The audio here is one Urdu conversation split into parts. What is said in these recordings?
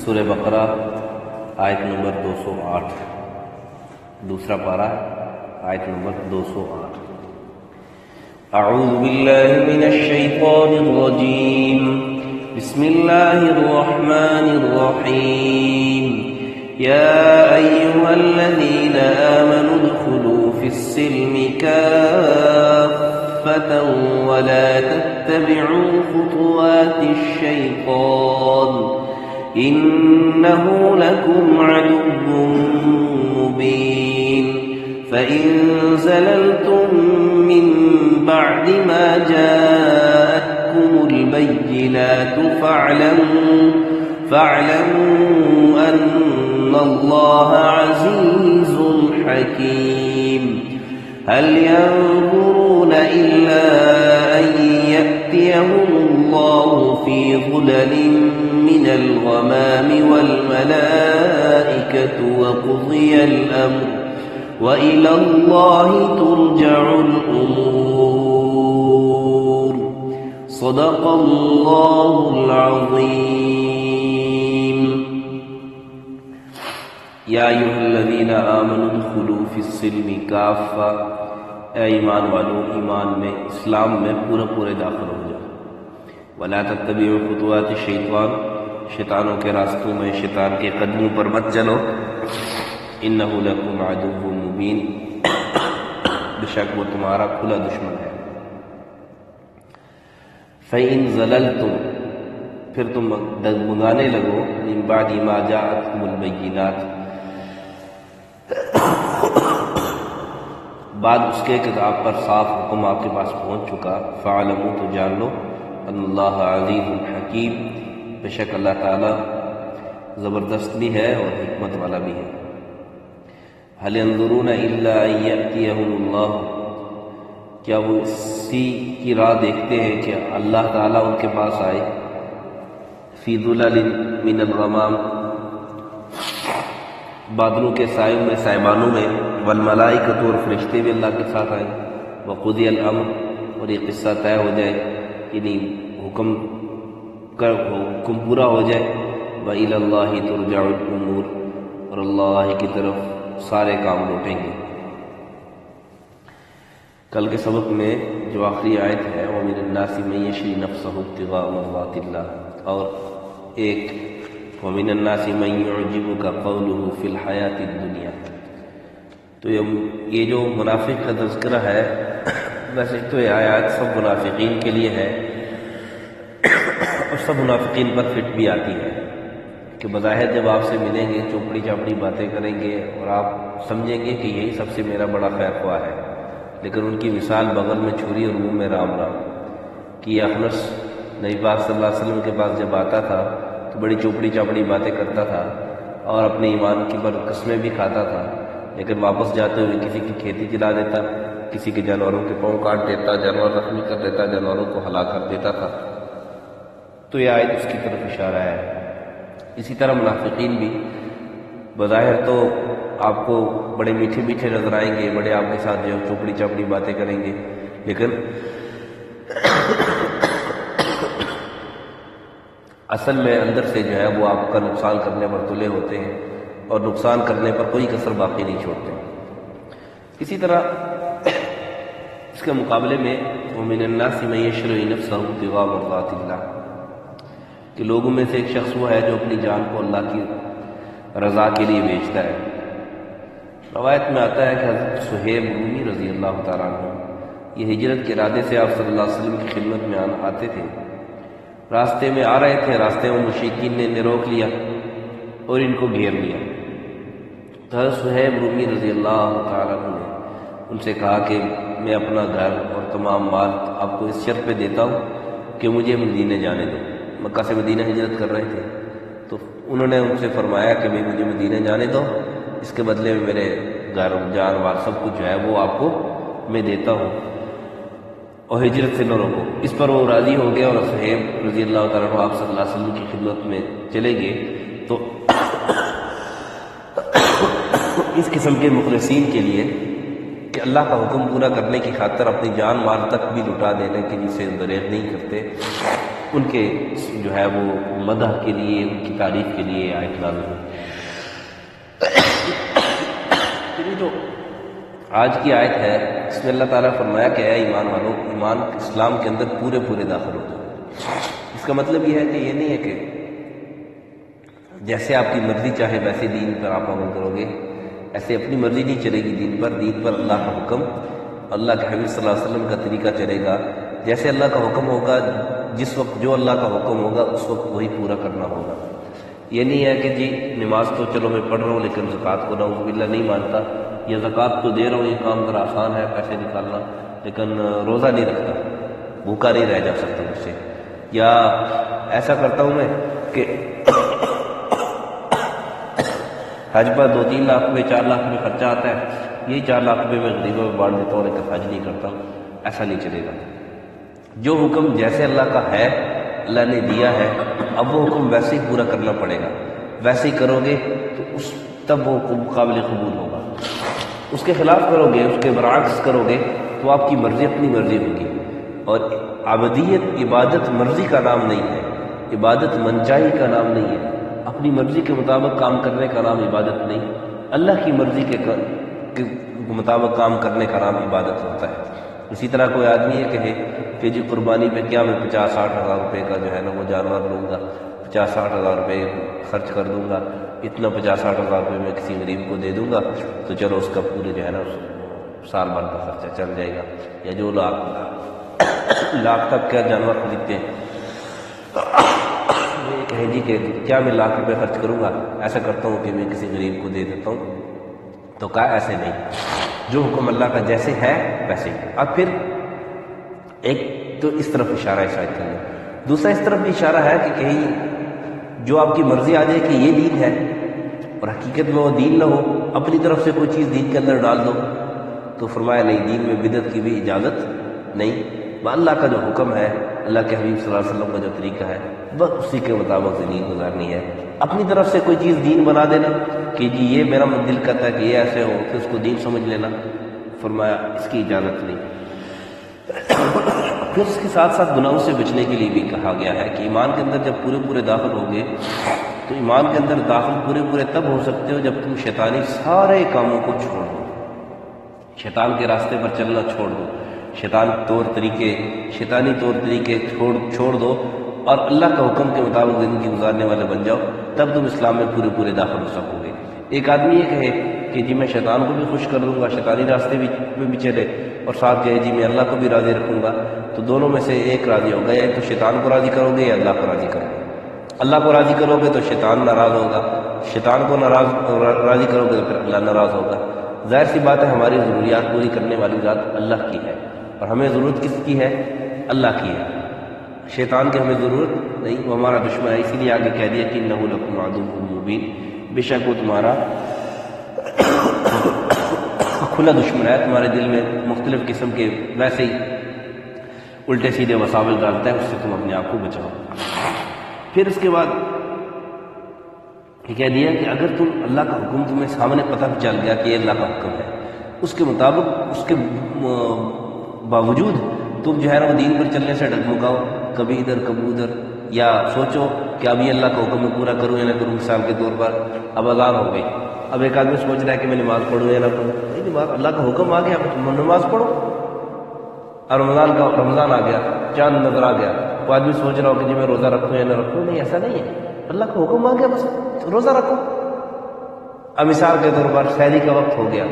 سورہ بقرہ آیت نمبر 208، دوسرا پارہ آیت نمبر 208۔ اعوذ باللہ من الشیطان الرجیم، بسم اللہ الرحمن الرحیم۔ یا ایہا الذین آمنوا ادخلوا فی السلم کافۃ ولا تتبعوا خطوات الشیطان إنه لكم عدو مبين۔ فإن زللتم من بعد ما جاءتكم البينات فاعلموا أن الله عزيز حكيم۔ هل ينظرون إلا أن يأتيهم الله في ظلل من الغمام والملائكة وقضي الأمر وإلى الله ترجع الأمور۔ صدق الله العظيم۔ یا ایھا الذین آمنوا ادخلوا فی السلم کافۃ، اے ایمان والو ایمان میں اسلام میں پورے داخل ہو جاؤ۔ ولا تتبعوا خطوات الشیطان، شیطانوں کے راستوں میں شیطان کے قدموں پر مت چلو۔ انہ لکم عدو مبین، بے شک وہ تمہارا کھلا دشمن ہے۔ فإن زللتم، پھر تم ڈگمگانے لگو، من بعد ما جاءتکم البینات، بعد اس کے کتاب پر صاف حکم آپ کے پاس پہنچ چکا، فاعلموا، تو جان لو، ان اللہ عزیز حکیم، بے شک اللہ تعالیٰ زبردست بھی ہے اور حکمت والا بھی ہے۔ هل ينظرون الا ان يأتيهم اللہ، کیا وہ اسی کی راہ دیکھتے ہیں کہ اللہ تعالیٰ ان کے پاس آئے، فی ظلل من الغمام، بادلوں کے سائوں میں، سائبانوں میں، والملائکۃ، اور فرشتے بھی اللہ کے ساتھ آئے، وقضی الامر، اور یہ قصہ طے ہو جائے، یعنی حکم پورا ہو جائے، وإلی اللہ ترجع الامور، اور اللہ کی طرف سارے کام لوٹیں گے۔ کل کے سبق میں جو آخری آیت ہے، ومن الناس من یشری نفسہ ابتغاء مرضات اللہ، اور ایک ومن الناس من یعجبک قولہ فی الحیاۃ الدنیا، تو یہ جو منافق کا تذکرہ ہے، ویسے تو یہ آیات سب منافقین کے لیے ہے اور سب منافقین پر فٹ بھی آتی ہے کہ بظاہر جب آپ سے ملیں گے چوپڑی چاپڑی باتیں کریں گے اور آپ سمجھیں گے کہ یہی سب سے میرا بڑا خیر خواہ ہے، لیکن ان کی مثال بغل میں چھری اور منہ میں رام رام، کہ یہ اخنس نبی پاک صلی اللہ علیہ وسلم کے پاس جب آتا تھا تو بڑی چوپڑی چاپڑی باتیں کرتا تھا اور اپنے ایمان کی پر قسمیں بھی کھاتا تھا، لیکن واپس جاتے ہوئے کسی کی کھیتی جلا دیتا، کسی کے جانوروں کے پاؤں کاٹ دیتا، جانور زخمی کر دیتا، جانوروں کو ہلاک کر دیتا تھا۔ تو یہ آیت اس کی طرف اشارہ ہے۔ اسی طرح منافقین بھی بظاہر تو آپ کو بڑے میٹھے میٹھے نظر آئیں گے، بڑے آپ کے ساتھ جو چوپڑی چاپڑی باتیں کریں گے، لیکن اصل میں اندر سے جو ہے وہ آپ کا نقصان کرنے پر تلے ہوتے ہیں اور نقصان کرنے پر کوئی کسر باقی نہیں چھوڑتے۔ اسی طرح اس کے مقابلے میں ومن الناس من یشری نفسہ ابتغاء مرضات اللہ، کہ لوگوں میں سے ایک شخص وہ ہے جو اپنی جان کو اللہ کی رضا کے لیے بیچتا ہے۔ روایت میں آتا ہے کہ حضرت صہیب رومی رضی اللہ تعالیٰ عنہ یہ ہجرت کے ارادے سے آپ صلی اللہ علیہ وسلم کی خدمت میں آتے تھے، راستے میں آ رہے تھے، راستے میں مشرکین نے روک لیا اور ان کو گھیر لیا۔ تو حضرت صہیب رومی رضی اللہ تعالیٰ عنہ نے ان سے کہا کہ میں اپنا گھر اور تمام مال آپ کو اس شرط پہ دیتا ہوں کہ مجھے مدینے جانے دو۔ مکہ سے مدینہ ہجرت کر رہے تھے، تو انہوں نے ان سے فرمایا کہ میں مجھے مدینہ جانے دو، اس کے بدلے میں میرے گھر جان مال سب کچھ جو ہے وہ آپ کو میں دیتا ہوں اور ہجرت سے نہ روکو۔ اس پر وہ راضی ہو گیا اور صہیب رضی اللہ تعالیٰ عنہ آپ صلی اللہ علیہ وسلم کی خدمت میں چلے گئے۔ تو اس قسم کے مخلصین کے لیے کہ اللہ کا حکم پورا کرنے کی خاطر اپنی جان مال تک بھی لٹا دینے کی جسے دریغ نہیں کرتے، ان کے جو ہے وہ مدح کے لیے، ان کی تعریف کے لیے آیت نازل ہوئی۔ جو آج کی آیت ہے اس میں اللہ تعالیٰ فرمایا کہ اے ایمان والو، ایمان اسلام کے اندر پورے پورے داخل ہو جاؤ۔ اس کا مطلب یہ ہے کہ یہ نہیں ہے کہ جیسے آپ کی مرضی چاہے ویسے دین پر آپ عمل کرو گے، ایسے اپنی مرضی نہیں چلے گی دین پر اللہ کا حکم، اللہ کے حبیب صلی اللہ علیہ وسلم کا طریقہ چلے گا، جیسے اللہ کا حکم ہوگا، جس وقت جو اللہ کا حکم ہوگا اس وقت وہی پورا کرنا ہوگا۔ یہ نہیں ہے کہ جی نماز تو چلو میں پڑھ رہا ہوں لیکن زکوٰۃ کو نعوذ باللہ نہیں مانتا، یا زکوٰۃ تو دے رہا ہوں، یہ کام ذرا آسان ہے پیسے نکالنا، لیکن روزہ نہیں رکھتا، بھوکا نہیں رہ جا سکتا مجھ سے، یا ایسا کرتا ہوں میں کہ حج پر 2-3 لاکھ روپے 4 لاکھ روپے خرچہ آتا ہے، یہی 4 لاکھ روپے میں غریبوں میں بانٹ دیتا ہوں لیکن حج نہیں کرتا ہوں، ایسا نہیں چلے گا۔ جو حکم جیسے اللہ کا ہے، اللہ نے دیا ہے، اب وہ حکم ویسے ہی پورا کرنا پڑے گا، ویسے ہی کرو گے تو تب وہ قابل قبول ہوگا۔ اس کے خلاف کرو گے، اس کے برعکس کرو گے تو آپ کی مرضی اپنی مرضی ہوگی، اور عبدیت عبادت مرضی کا نام نہیں ہے، عبادت منچائی کا نام نہیں ہے، اپنی مرضی کے مطابق کام کرنے کا نام عبادت نہیں، اللہ کی مرضی کے مطابق کام کرنے کا نام عبادت ہوتا ہے۔ اسی طرح کوئی آدمی یہ کہے کہ جی قربانی پہ کیا میں 50-60 ہزار روپے کا جو ہے نا وہ جانور لوں گا، 50-60 ہزار روپے خرچ کر دوں گا، اتنا 50-60 ہزار روپے میں کسی غریب کو دے دوں گا تو چلو اس کا پورے جو ہے نا سال بھر کا خرچہ چل جائے گا، یا جو لاکھ تک کا جانور خریدتے ہیں یہ کہیں جی کہ کیا میں لاکھ روپے خرچ کروں گا، ایسا کرتا ہوں کہ میں کسی غریب کو دے دیتا ہوں، تو کہا ایسے نہیں، جو حکم اللہ کا جیسے ہے ویسے ہی۔ اب پھر ایک تو اس طرف اشارہ ہے شاید کرنا، دوسرا اس طرف بھی اشارہ ہے کہ کہیں جو آپ کی مرضی آ جائے کہ یہ دین ہے اور حقیقت میں وہ دین نہ ہو، اپنی طرف سے کوئی چیز دین کے اندر ڈال دو، تو فرمایا نہیں، دین میں بدعت کی بھی اجازت نہیں، اللہ کا جو حکم ہے، اللہ کے حبیب صلی اللہ علیہ وسلم کا جو طریقہ ہے بس اسی کے مطابق زندگی گزارنی ہے۔ اپنی طرف سے کوئی چیز دین بنا دینا کہ جی یہ میرا دل کہتا ہے کہ یہ ایسے ہو کہ اس کو دین سمجھ لینا، فرمایا اس کی اجازت نہیں۔ پھر اس کے ساتھ ساتھ گناہوں سے بچنے کے لیے بھی کہا گیا ہے کہ ایمان کے اندر جب پورے پورے داخل ہوگے تو ایمان کے اندر داخل پورے پورے تب ہو سکتے ہو جب تم شیطانی سارے کاموں کو چھوڑ دو، شیطان کے راستے پر چلنا چھوڑ دو، شیطانی طور طریقے چھوڑ دو اور اللہ کا حکم کے مطابق زندگی گزارنے والے بن جاؤ، تب تم اسلام میں پورے پورے داخل ہو سکو گے۔ ایک آدمی یہ کہے کہ جی میں شیطان کو بھی خوش کر دوں گا، شیطانی راستے پہ بھی چلے، اور ساتھ کہے جی میں اللہ کو بھی راضی رکھوں گا، تو دونوں میں سے ایک راضی ہوگا، یا تو شیطان کو راضی کرو گے یا اللہ کو راضی کرو گے۔ اللہ کو راضی کرو گے تو شیطان ناراض ہوگا، شیطان کو راضی کرو گے تو پھر اللہ ناراض ہوگا۔ ظاہر سی بات ہے ہماری ضروریات پوری کرنے والی ذات اللہ کی ہے، اور ہمیں ضرورت کس کی ہے؟ اللہ کی ہے، شیطان کی ہمیں ضرورت نہیں، وہ ہمارا دشمن ہے، اسی لیے آگے کہہ دیا کہ انہ لکم عدو مبین، بے شک وہ تمہارا کھلا دشمن ہے، تمہارے دل میں مختلف قسم کے ویسے ہی الٹے سیدھے وساول ڈالتا ہے، اس سے تم اپنے آپ کو بچاؤ۔ پھر اس کے بعد یہ کہہ دیا کہ اگر تم اللہ کا حکم تمہیں سامنے پتہ چل گیا کہ یہ اللہ کا حکم ہے، اس کے مطابق اس کے باوجود تم جو ہے نا وہ دین پر چلنے سے ڈگمگاؤ، کبھی ادھر کبھی ادھر، یا سوچو کہ ابھی اللہ کا حکم میں پورا کروں یا نہ کروں۔ مثال کے طور پر اب اذان ہو گئی، اب ایک آدمی سوچ رہا ہے کہ میں نماز پڑھوں یا نہ پڑھوں، نماز اللہ کا حکم آ گیا تم نماز پڑھو، اور رمضان آ گیا، چاند نظر آ گیا، وہ آدمی سوچ رہا ہو کہ جی میں روزہ رکھوں یا نہ رکھوں، نہیں ایسا نہیں ہے، اللہ کا حکم آ گیا بس روزہ رکھو۔ اب مثال کے طور پر سحری کا وقت ہو گیا،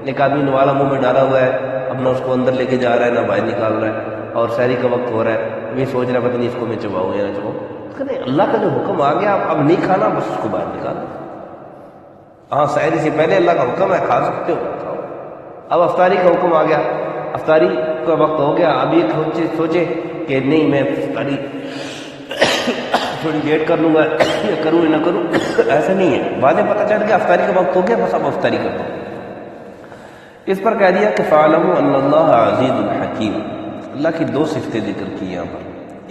ایک آدمی نوالا منہ میں ڈالا ہوا ہے، اب نہ اس کو اندر لے کے جا رہا ہے نہ باہر نکال رہا ہے، اور سحری کا وقت ہو رہا ہے، اب یہ سوچ رہا ہے پتہ نہیں اس کو میں چباؤں یا نہ چباؤں، نہیں، اللہ کا جو حکم آ گیا اب نہیں کھانا، بس اس کو باہر نکال۔ ہاں سحری سے پہلے اللہ کا حکم ہے کھا سکتے ہو، کھاؤ۔ اب افطاری کا حکم آ گیا، افطاری کا وقت ہو گیا، اب یہ سوچے کہ نہیں میں افطاری تھوڑی لیٹ کر لوں گا یا کروں یا نہ کروں، ایسا نہیں ہے، بعد میں پتہ چل گیا افطاری کا وقت ہو گیا، بس اب افطاری کرتا ہوں۔ اس پر کہہ دیا کہ فَاعْلَمُوا أَنَّ اللَّهَ عَزِيزٌ حَكِيمٌ، اللہ کی 2 صفتیں ذکر کی یہاں پر،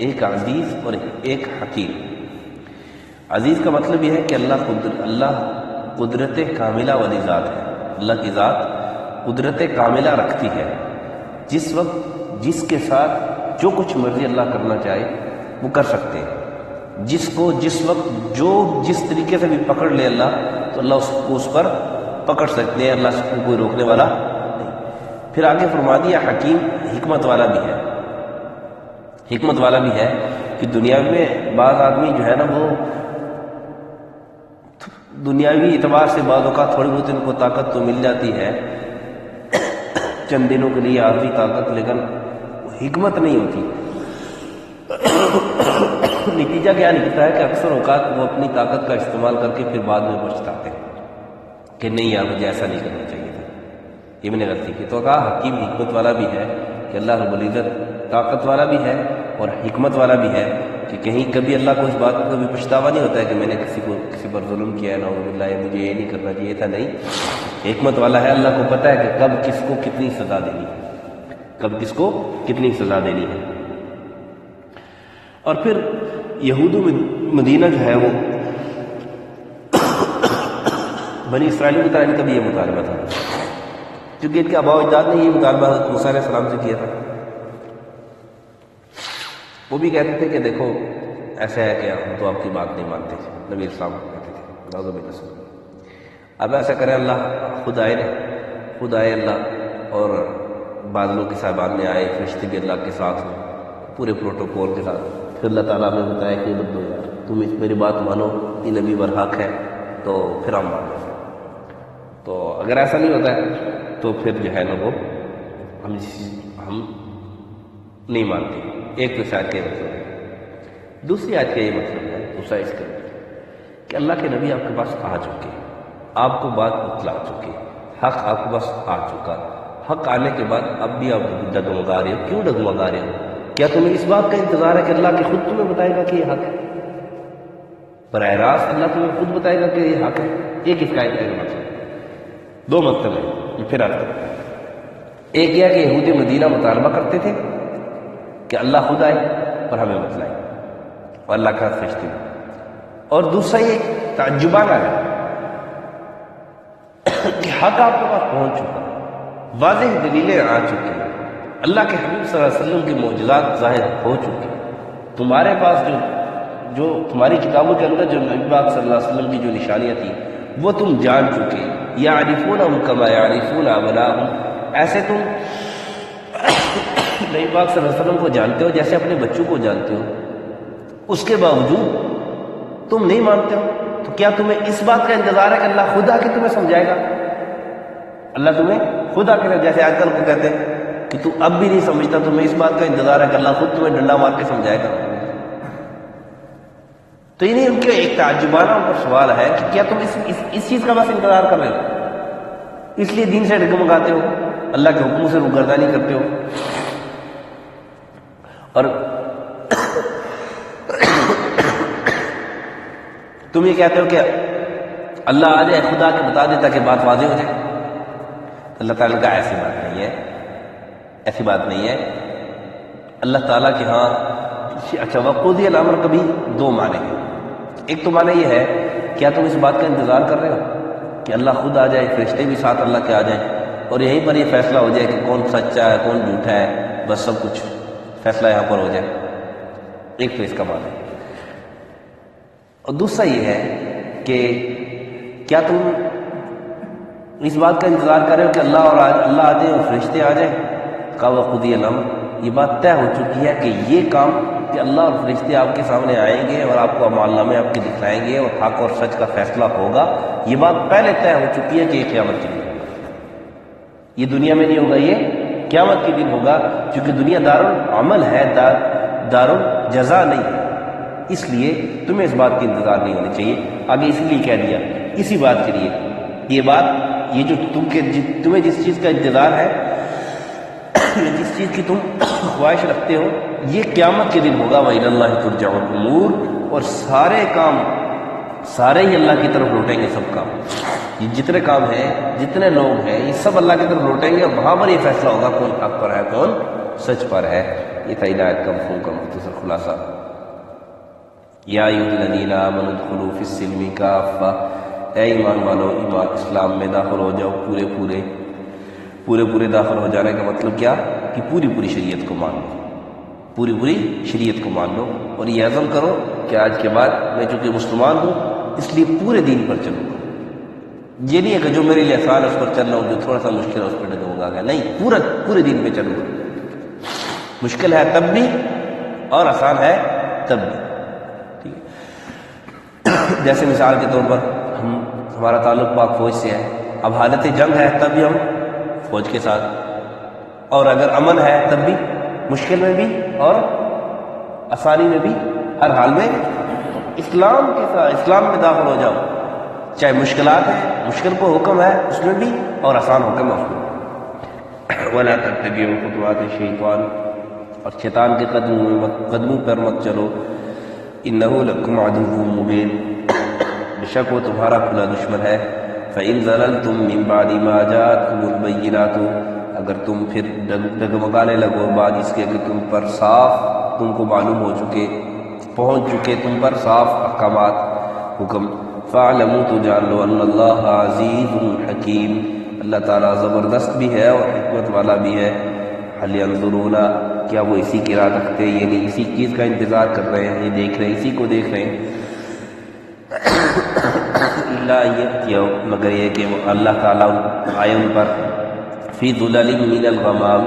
ایک عزیز اور ایک حکیم۔ عزیز کا مطلب یہ ہے کہ اللہ قدرت کاملہ والی ذات ہے، اللہ کی ذات قدرت کاملہ رکھتی ہے، جس وقت جس کے ساتھ جو کچھ مرضی اللہ کرنا چاہے وہ کر سکتے ہیں. جس کو جس وقت جو جس طریقے سے بھی پکڑ لے اللہ تو اللہ اس کو اس پر پکڑ سکتے ہیں، اللہ اس کو کوئی روکنے والا نہیں. پھر آگے فرما دیا حکیم حکمت والا بھی ہے. حکمت والا بھی ہے کہ دنیا میں بعض آدمی جو ہے نا وہ دنیاوی اعتبار سے بعض اوقات تھوڑی بہت ان کو طاقت تو مل جاتی ہے چند دنوں کے لیے عارضی طاقت، لیکن حکمت نہیں ہوتی. نتیجہ کیا نکلتا ہے کہ اکثر اوقات وہ اپنی طاقت کا استعمال کر کے پھر بعد میں پچھتاتے ہیں کہ نہیں یار مجھے ایسا نہیں کرنا چاہیے تھا، یہ میں نے غلطی کی. تو کہا حکیم حکمت والا بھی ہے کہ اللہ رب العزت طاقت والا بھی ہے اور حکمت والا بھی ہے کہ کہیں کبھی اللہ کو اس بات کو کبھی پچھتاوا نہیں ہوتا ہے کہ میں نے کسی پر ظلم کیا ہے، نعوذ باللہ مجھے یہ نہیں کرنا چاہیے تھا. نہیں، حکمت والا ہے، اللہ کو پتہ ہے کہ کب کس کو کتنی سزا دینی ہے، کب کس کو کتنی سزا دینی ہے. اور پھر یہود مدینہ جو ہے وہ بنی اسرائیل کی طرح ان کا بھی یہ مطالبہ تھا، کیونکہ ان کے آباء و اجداد نے یہ مطالبہ حضرت موسیٰ علیہ السلام سے کیا تھا. وہ بھی کہتے تھے کہ دیکھو ایسا ہے کہ ہم تو آپ کی بات نہیں مانتے تھے، نبی اسلام کہتے تھے نعوذ باللہ. اب ایسا کریں اللہ خود آئے نا، خود آئے اللہ اور بادلوں کے صاحبان میں آئے، فرشتے بھی اللہ کے ساتھ ہوں پورے پروٹوکول کے ساتھ. پھر اللہ تعالیٰ نے بتایا کہ بدو یار تم اس میری بات مانو، یہ نبی برحق ہے تو پھر ہم مانو. تو اگر ایسا نہیں ہوتا ہے تو پھر جو ہے نا وہ ہم نہیں مانتے. ایک تو شاید کا یہ مطلب ہے. دوسری آیت کا یہ مطلب ہے دوسرا اس کا کہ اللہ کے نبی آپ کے پاس آ چکے، آپ کو بات بتلا چکے، حق آپ کے پاس آ چکا. حق آنے کے بعد اب بھی آپ ڈگمگا رہے ہو. کیوں ڈگمگا رہے ہو؟ کیا تمہیں اس بات کا انتظار ہے کہ اللہ کے خود تمہیں بتائے گا کہ یہ حق ہے؟ براہ راست اللہ تمہیں خود بتائے گا کہ یہ حق ہے. ایک اس کا مطلب دو مطلب ہے یہ پھر آتا ہے. ایک یہ کہ یہود مدینہ مطالبہ کرتے تھے کہ اللہ خود آئے اور ہمیں بتلائے اور اللہ کا فرشتے. اور دوسرا یہ تعجبانہ ہے کہ حق آپ کے پاس پہنچ چکا، واضح دلیلیں آ چکی ہیں، اللہ کے حبیب صلی اللہ علیہ وسلم کے معجزات ظاہر ہو چکے، تمہارے پاس جو تمہاری کتابوں کے اندر جو نبی پاک صلی اللہ علیہ وسلم کی جو نشانیاں تھیں وہ تم جان چکے. یعرفونہم کما یعرفون ابناءہم، ایسے تم نبی پاک صلی اللہ علیہ وسلم کو جانتے ہو جیسے اپنے بچوں کو جانتے ہو، اس کے باوجود تم نہیں مانتے ہو. تو کیا تمہیں اس بات کا انتظار ہے کہ اللہ خود آ کے تمہیں سمجھائے گا؟ اللہ تمہیں خود آ کے، جیسے آج کل کو کہتے ہیں کہ تو اب بھی نہیں سمجھتا، تمہیں اس بات کا انتظار ہے کہ اللہ خود تمہیں ڈنڈا مار کے سمجھائے گا. تو یہ نہیں، ان کے ایک تعجبانہ ان پر سوال ہے کہ کیا تم اس چیز کا بس انتظار کر رہے ہو، اس لیے دین سے ڈگمگاتے ہو، اللہ کے حکم سے روگردانی کرتے ہو اور تم یہ کہتے ہو کہ اللہ آ جائے خدا کے بتا دے تاکہ بات واضح ہو جائے. اللہ تعالیٰ کا ایسی بات نہیں ہے، ایسی بات نہیں ہے. اللہ تعالیٰ کے ہاں اچھا وقوضی الامر کا بھی دو معنی ہیں. ایک تو معنی یہ ہے کیا تم اس بات کا انتظار کر رہے ہو کہ اللہ خود آ جائے، فرشتے بھی ساتھ اللہ کے آ جائیں اور یہیں پر یہ فیصلہ ہو جائے کہ کون سچا ہے کون جھوٹا ہے، بس سب کچھ فیصلہ یہاں پر ہو جائے. ایک تو اس کا معنی ہے. اور دوسرا یہ ہے کہ کیا تم اس بات کا انتظار کر رہے ہو کہ اللہ آ جائے اور فرشتے آ جائیں؟ کا وقوضی الامر، یہ بات طے ہو چکی ہے کہ یہ کام کہ اللہ اور فرشتے آپ کے سامنے آئیں گے اور آپ کو اعمال نامے آپ کے دکھلائیں گے اور حق اور سچ کا فیصلہ ہوگا، یہ بات پہلے طے ہو چکی ہے کہ یہ قیامت کے دن ہوگا. یہ دنیا میں نہیں ہوگا، یہ قیامت کے دن ہوگا، کیونکہ دنیا دارالعمل ہے، دارالجزا نہیں ہے. اس لیے تمہیں اس بات کی انتظار نہیں ہونی چاہیے. آگے اسی لیے کہہ دیا اسی بات کے لیے یہ بات، یہ جو تمہیں جس چیز کا انتظار ہے، جس چیز کی تم خواہش رکھتے ہو، یہ قیامت کے دن ہوگا. وَإِلَى اللَّهِ تُرْجَعُ الْأُمُورُ، اور سارے کام سارے ہی اللہ کی طرف لوٹیں گے. سب کام، یہ جتنے کام ہیں، جتنے لوگ ہیں، یہ سب اللہ کی طرف لوٹیں گے اور وہاں پر یہ فیصلہ ہوگا کون حق پر ہے کون سچ پر ہے. یہ تھا ہدایت کا مفہوم کا مختصر خلاصہ. یا ایھا الذین آمنوا ادخلوا فی السلم کافۃ، اے ایمان والو اسلام میں داخل ہو جاؤ پورے داخل ہو جانے کا مطلب کیا کہ پوری شریعت کو مان لو. پوری شریعت کو مان لو اور یہ عزم کرو کہ آج کے بعد میں چونکہ مسلمان ہوں اس لیے پورے دین پر چلوں گا. یہ نہیں ہے کہ جو میرے لیے آسان ہے اس پر چل رہا ہوں، جو تھوڑا سا مشکل ہے اس پر ڈگوں گا. نہیں، پورے دین پہ چلوں گا. مشکل ہے تب بھی اور آسان ہے تب بھی. ٹھیک ہے، جیسے مثال کے طور پر ہمارا تعلق پاک فوج سے ہے. اب حالت جنگ ہے تب بھی ہم فوج کے ساتھ، اور اگر امن ہے تب بھی، مشکل میں بھی اور آسانی میں بھی، ہر حال میں اسلام کے ساتھ اسلام میں داخل ہو جاؤ. چاہے مشکلات ہیں، مشکل کو حکم ہے اس میں بھی اور آسان حکم ہے اس میں. وَلَا تَتَّبِعُوا خُطُوَاتِ الشَّيْطَانِ، اور شیطان کے قدموں پر مت چلو. إِنَّهُ لَكُمْ عَدُوٌّ مُّبِينٌ، بے شک وہ تمہارا کھلا دشمن ہے. فَإِن زَلَلْتُم مِّن بَعْدِ مَا جَاءَتْكُمُ الْبَيِّنَاتُ، اگر تم پھر ڈگمگانے لگو بعد اس کے کہ تم پر صاف، تم کو معلوم ہو چکے، پہنچ چکے تم پر صاف احکامات، حکم. فَاعْلَمُوا، تو جان لو، أَنَّ اللَّهَ عَزِيزٌ حَكِيمٌ، اللہ تعالیٰ زبردست بھی ہے اور حکمت والا بھی ہے. هَلْ يَنظُرُونَ، کیا وہ اسی کی راہ رکھتے ہیں، یعنی اسی چیز کا انتظار کر رہے ہیں، یہ دیکھ رہے ہیں، اسی کو دیکھ رہے ہیں. مگر یہ کہ اللہ تعالیٰ آئے ان پر فی ظلل من الغمام،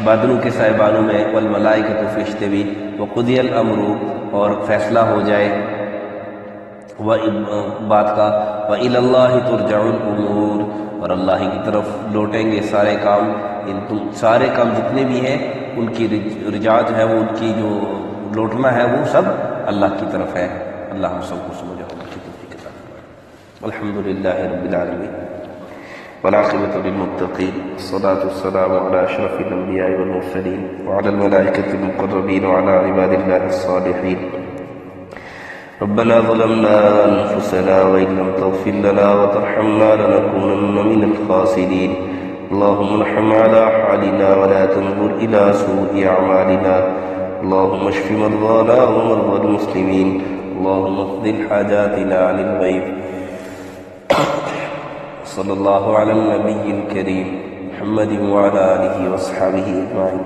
بادلوں کے سائبانوں میں، والملائکۃ، فرشتے بھی، وقضی الامر، اور فیصلہ ہو جائے بات کا، وإلی اللہ ترجع الامور، اور اللہ کی طرف لوٹیں گے سارے کام. سارے کام جتنے بھی ہیں ان کی رجاع جو ہے، وہ ان کی جو لوٹنا ہے وہ سب اللہ کی طرف ہے. اللہ ہم سب کو سمجھا کی توفیق عطا فرمائے. الحمد للہ رب العالمین والعاقبۃ للمتقین، والصلاة والسلام علی اشرف الانبیاء والمرسلین وعلی الملائکۃ المقربین وعلی عباد اللہ الصالحین. ربنا ظلمنا انفسنا وان لم تغفر لنا وترحمنا لنكونن من الخاسرین. اللهم ارحم على حالنا ولا تنظر الى سوء اعمالنا. اللهم اشف مرضانا ومرضى المسلمين. اللهم اقض حاجاتنا عن الغيب. صلى الله على النبي الكريم محمد وعلى آله وصحبه أجمعين.